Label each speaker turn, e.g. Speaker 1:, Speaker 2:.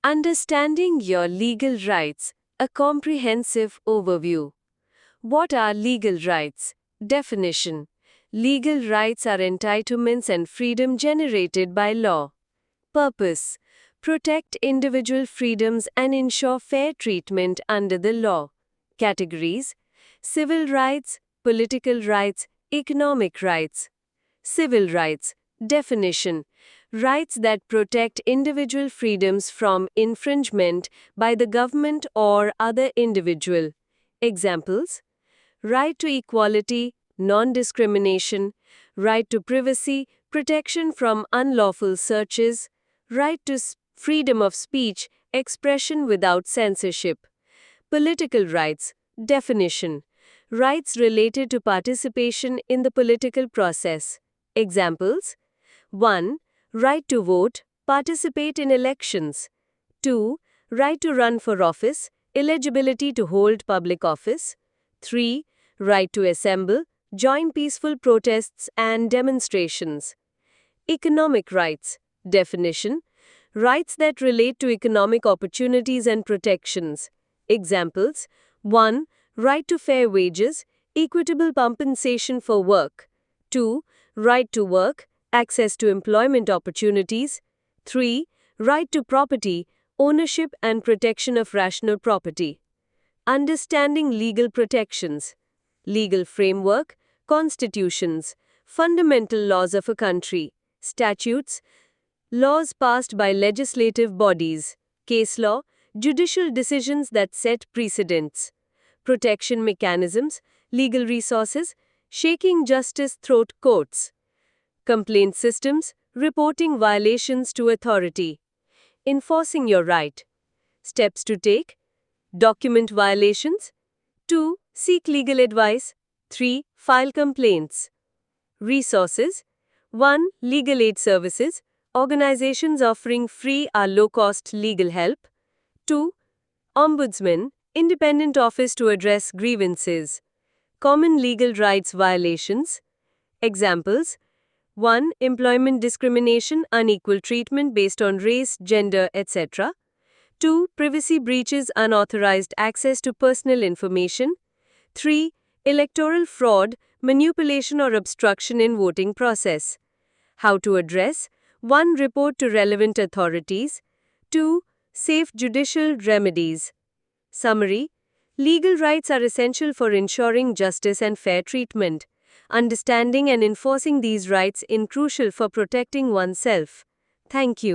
Speaker 1: Understanding your legal rights, a comprehensive overview. What are legal rights? Definition. Legal rights are entitlements and freedom generated by law. Purpose. Protect individual freedoms and ensure fair treatment under the law. Categories. Civil rights, political rights, economic rights. Civil rights. Definition. Rights that protect individual freedoms from infringement by the government or other individual. Examples: right to equality, non-discrimination, right to privacy, protection from unlawful searches, right to freedom of speech, expression without censorship. Political rights. Definition. Rights related to participation in the political process. Examples: 1. Right to vote, participate in elections. 2. Right to run for office, eligibility to hold public office. 3. Right to assemble, join peaceful protests and demonstrations. Economic rights. Definition. Rights that relate to economic opportunities and protections. Examples: 1. Right to fair wages, equitable compensation for work. 2. Right to work, access to employment opportunities. 3. Right to property, ownership and protection of rational property. Understanding legal protections. Legal framework, constitutions, fundamental laws of a country, statutes, laws passed by legislative bodies, case law, judicial decisions that set precedents. Protection mechanisms, legal resources, shaking justice through courts. Complaint systems, reporting violations to authority. Enforcing your right. Steps to take: document violations. 2. Seek legal advice. 3. File complaints. Resources. 1. Legal aid services, organizations offering free or low-cost legal help. 2. Ombudsman, independent office to address grievances. Common legal rights violations. Examples: 1. Employment discrimination, unequal treatment based on race, gender, etc. 2. Privacy breaches, unauthorized access to personal information. 3. Electoral fraud, manipulation or obstruction in voting process. How to address: 1. Report to relevant authorities. 2. Safe judicial remedies. Summary: legal rights are essential for ensuring justice and fair treatment. Understanding and enforcing these rights is crucial for protecting oneself. Thank you.